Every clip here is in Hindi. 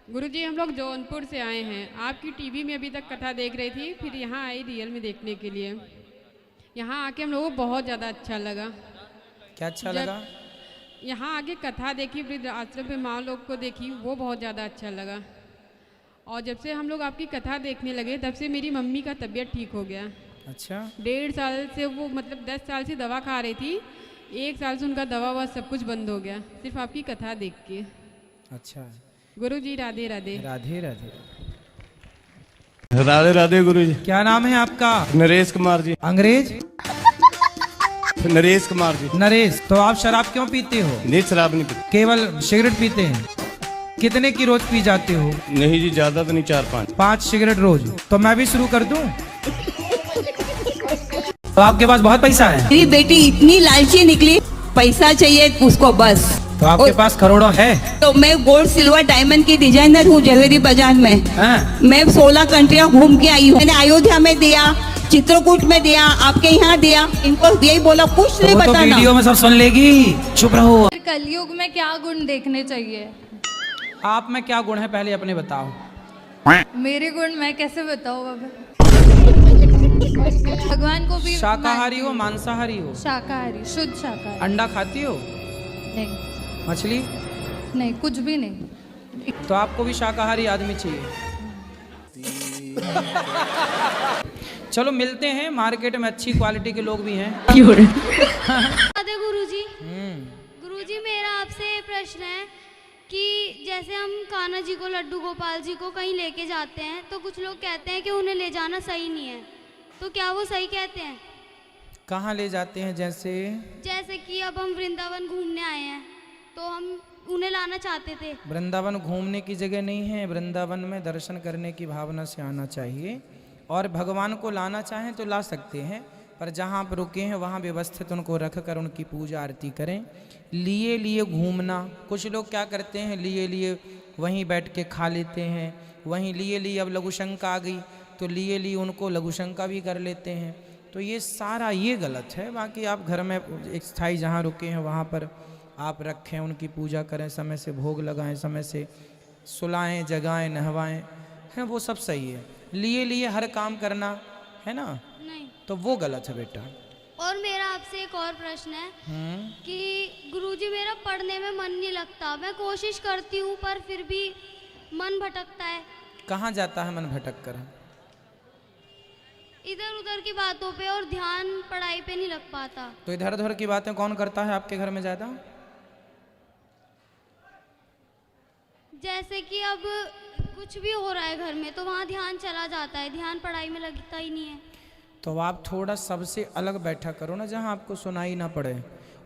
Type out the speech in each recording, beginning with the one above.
गुरुजी हम लोग जौनपुर से आए हैं। आपकी टीवी में अभी तक कथा देख रही थी, फिर यहाँ आई रियल में देखने के लिए। यहाँ आके हम लोगों को बहुत ज़्यादा अच्छा लगा। क्या अच्छा लगा? यहाँ आके कथा देखी, वृद्ध आश्रम पे माँ लोग को देखी, वो बहुत ज़्यादा अच्छा लगा। और जब से हम लोग आपकी कथा देखने लगे तब से मेरी मम्मी का तबीयत ठीक हो गया। अच्छा। 1.5 साल से वो मतलब 10 साल से दवा खा रही थी, 1 साल से उनका दवा ववा सब कुछ बंद हो गया, सिर्फ आपकी कथा देख के। अच्छा गुरु जी राधे राधे। राधे राधे राधे राधे गुरु जी। क्या नाम है आपका? नरेश कुमार जी। अंग्रेज? नरेश कुमार जी। नरेश। तो आप शराब क्यों पीते हो? नहीं, शराब नहीं पीते। केवल सिगरेट पीते हैं? कितने की रोज पी जाते हो? नहीं जी, ज्यादा तो नहीं, 4-5। 5 सिगरेट रोज? तो मैं भी शुरू कर दूं? तो आपके पास बहुत पैसा है? मेरी बेटी इतनी लालची निकली, पैसा चाहिए उसको बस। तो आपके पास करोड़ों है? तो मैं गोल्ड सिल्वर डायमंड की डिजाइनर हूँ ज्वेलरी बाजार में। मैं 16 कंट्रियाँ घूम के आई हूँ। मैंने अयोध्या में दिया, चित्रकूट में दिया, आपके यहाँ दिया। इनको यही बोला, कुछ नहीं तो बताना। वीडियो में सब सुन लेगी, चुप रहो। कलयुग में क्या गुण देखने चाहिए? आप में क्या गुण है पहले अपने बताओ। मेरे गुण मैं कैसे बताऊँ बाबा? भगवान को भी शाकाहारी हो मांसाहारी हो? शाकाहारी, शुद्ध शाकाहारी। अंडा खाती हो? नहीं। मछली? नहीं, कुछ भी नहीं। तो आपको भी शाकाहारी आदमी चाहिए। चलो मिलते हैं, मार्केट में अच्छी क्वालिटी के लोग भी हैं। राधे गुरुजी। गुरुजी मेरा आपसे प्रश्न है कि जैसे हम कान्हा जी को, लड्डू गोपाल जी को कहीं लेके जाते हैं तो कुछ लोग कहते हैं कि उन्हें ले जाना सही नहीं है, तो क्या वो सही कहते हैं? कहाँ ले जाते हैं? जैसे कि अब हम वृंदावन घूमने आए हैं तो हम उन्हें लाना चाहते थे। वृंदावन घूमने की जगह नहीं है, वृंदावन में दर्शन करने की भावना से आना चाहिए। और भगवान को लाना चाहें तो ला सकते हैं, पर जहाँ आप रुके हैं वहाँ व्यवस्थित उनको रख कर उनकी पूजा आरती करें। लिए लिए घूमना, कुछ लोग क्या करते हैं, लिए लिए वहीं बैठ के खा लेते हैं, वहीं लिए लिए अब लघु शंका आ गई तो लिए लिए उनको लघु शंका भी कर लेते हैं। तो ये सारा ये गलत है। बाकी आप घर में एक स्थायी जहाँ रुके हैं वहाँ पर आप रखें, उनकी पूजा करें, समय से भोग लगाएं, समय से सुलाएं, जगाएं, नहवाएं, है वो सब सही है। लिए लिए हर काम करना है ना, नहीं, तो वो गलत है बेटा। और मेरा आपसे एक और प्रश्न है कि गुरुजी मेरा पढ़ने में मन नहीं लगता, मैं कोशिश करती हूँ पर फिर भी मन भटकता है। कहाँ जाता है मन भटक कर? इधर उधर की बातों पे, और ध्यान पढ़ाई पे नहीं लग पाता। तो इधर उधर की बातें कौन करता है आपके घर में ज़्यादा? जैसे कि अब कुछ भी हो रहा है घर में तो वहाँ ध्यान चला जाता है, ध्यान पढ़ाई में लगता ही नहीं है। तो आप थोड़ा सबसे अलग बैठा करो ना, जहाँ आपको सुनाई ना पड़े।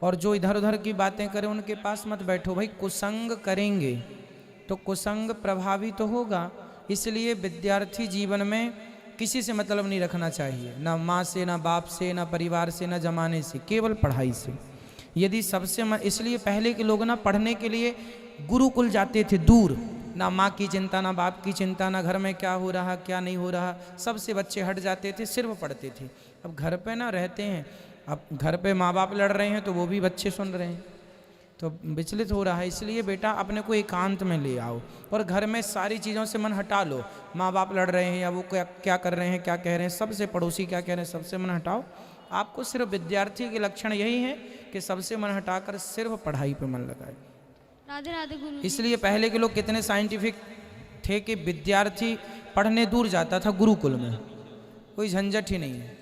और जो इधर उधर की बातें करें उनके पास मत बैठो भाई। कुसंग करेंगे तो कुसंग प्रभावी तो होगा। इसलिए विद्यार्थी जीवन में किसी से मतलब नहीं रखना चाहिए, ना माँ से, ना बाप से, ना परिवार से, ना जमाने से, केवल पढ़ाई से। यदि सबसे इसलिए पहले के लोग ना पढ़ने के लिए गुरुकुल जाते थे दूर, ना माँ की चिंता, ना बाप की चिंता, ना घर में क्या हो रहा क्या नहीं हो रहा, सबसे बच्चे हट जाते थे, सिर्फ पढ़ते थे। अब घर पे ना रहते हैं, अब घर पे माँ बाप लड़ रहे हैं तो वो भी बच्चे सुन रहे हैं, तो विचलित हो रहा है। इसलिए बेटा अपने को एकांत में ले आओ और घर में सारी चीज़ों से मन हटा लो। माँ बाप लड़ रहे हैं या वो क्या कर रहे हैं, क्या कह रहे हैं, सबसे पड़ोसी क्या कह रहे हैं, सबसे मन हटाओ। आपको सिर्फ विद्यार्थी के लक्षण यही है कि सबसे मन हटाकर सिर्फ पढ़ाई पर मन लगाए। राधे राधे गुरु। इसलिए पहले के लोग कितने साइंटिफिक थे कि विद्यार्थी पढ़ने दूर जाता था गुरुकुल में, कोई झंझट ही नहीं है।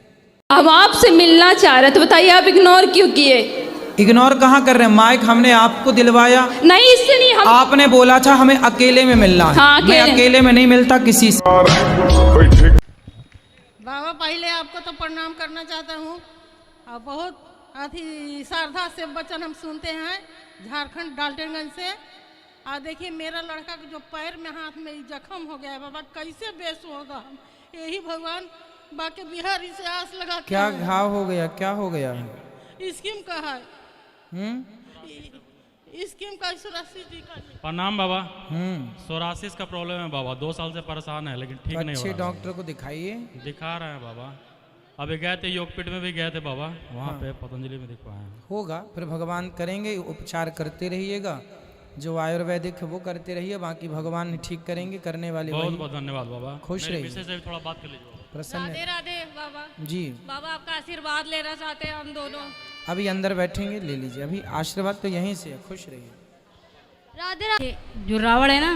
हम आपसे मिलना चाह रहे थे, बताइए आप इग्नोर क्यों किए? इग्नोर कहाँ कर रहे हैं? माइक हमने आपको दिलवाया नहीं, इससे नहीं। हम आपने बोला था हमें अकेले में मिलना है। हाँ, मैं अकेले में नहीं मिलता किसी से। बाबा पहले आपको तो प्रणाम करना चाहता हूँ, और बहुत अति श्रद्धा से वचन हम सुनते हैं झारखंड डाल्टनगंज से। और देखिए मेरा लड़का के जो पैर में हाथ में जख्म हो गया है बाबा, कैसे बेस होगा, यही भगवान बाकी बिहारी से आस लगा। क्या घाव हो गया, क्या हो गया? स्कीम का है, स्कीम का सोरासिस जी का। प्रणाम बाबा। सोरासिस का प्रॉब्लम है बाबा, 2 साल से परेशान है लेकिन ठीक नहीं हो रहा। अच्छे डॉक्टर को दिखाइए। दिखा रहे हैं बाबा, अभी गए थे योगपीठ में भी गए थे बाबा, वहाँ पे पतंजलि में दिखवाए हैं। होगा, फिर भगवान करेंगे, उपचार करते रहिएगा जो आयुर्वेदिक है वो करते रहिए, बाकी भगवान ठीक करेंगे, करने वाले बहुत वही। बहुत धन्यवाद बाबा। खुश मेरे रहिए। मिसेज से भी थोड़ा बात कर लीजिए बाबा। प्रसन्न राधे राधे बाबा। जी। बाबा आपका आशीर्वाद लेना चाहते हैं हम दोनों। अभी अंदर बैठेंगे, ले लीजिए, अभी आशीर्वाद तो यहीं से है। खुश रहिए। राधे राधे। जो रावण है ना,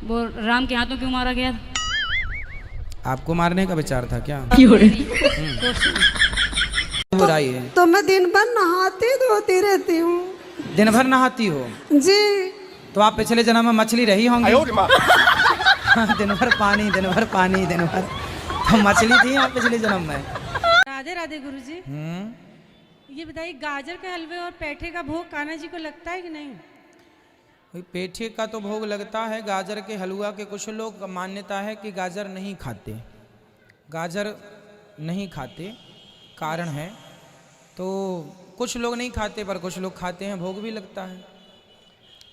वो राम के हाथों क्यों मारा गया? आपको मारने का विचार था क्या? बुराई है तो मैं दिन भर नहाती धोती रहती हूँ दिन भर नहाती हो जी। तो आप पिछले जन्म में मछली रही होंगी। दिन भर पानी, दिन भर पानी, दिन भर तो मछली थी आप पिछले जन्म में। राधे राधे गुरुजी। ये बताइए, गाजर के हलवे और पेठे का भोग कान्हा जी को लगता है कि नहीं? भाई पेठे का तो भोग लगता है, गाजर के हलवा के कुछ लोग मान्यता है कि गाजर नहीं खाते, गाजर नहीं खाते, कारण है तो कुछ लोग नहीं खाते पर कुछ लोग खाते हैं, भोग भी लगता है।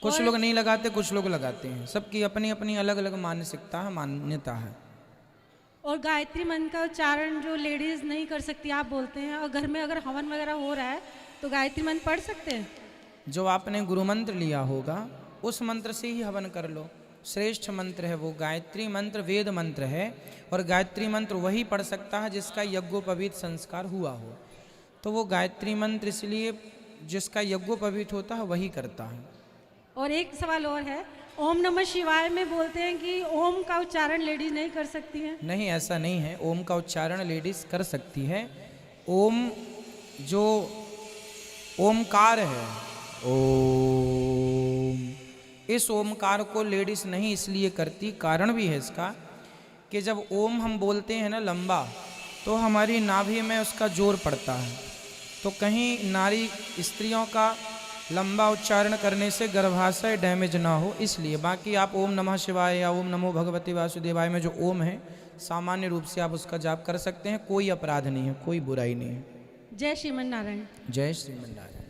कुछ लोग नहीं लगाते, कुछ लोग लगाते हैं, सबकी अपनी अपनी अलग अलग मानसिकता है, मान्यता है। और गायत्री मंत्र का उच्चारण जो लेडीज नहीं कर सकती आप बोलते हैं, और घर में अगर हवन वगैरह हो रहा है तो गायत्री मंत्र पढ़ सकते हैं? जो आपने गुरु मंत्र लिया होगा उस मंत्र से ही हवन कर लो। श्रेष्ठ मंत्र है वो गायत्री मंत्र, वेद मंत्र है, और गायत्री मंत्र वही पढ़ सकता है जिसका यज्ञोपवीत संस्कार हुआ हो। तो वो गायत्री मंत्र इसलिए जिसका यज्ञोपवीत होता है वही करता है। और एक सवाल और है, ओम नमः शिवाय में बोलते हैं कि ओम का उच्चारण लेडीज नहीं कर सकती हैं। नहीं, ऐसा नहीं है, ओम का उच्चारण लेडीज कर सकती है। ओम जो ओमकार है, ओम, इस ओमकार को लेडीज नहीं इसलिए करती, कारण भी है इसका कि जब ओम हम बोलते हैं ना लंबा, तो हमारी नाभि में उसका जोर पड़ता है, तो कहीं नारी स्त्रियों का लंबा उच्चारण करने से गर्भाशय डैमेज ना हो इसलिए। बाकी आप ओम नमः शिवाय या ओम नमो भगवते वासुदेवाय में जो ओम है सामान्य रूप से आप उसका जाप कर सकते हैं, कोई अपराध नहीं है, कोई बुराई नहीं है। जय श्रीमन नारायण। जय श्रीमन नारायण।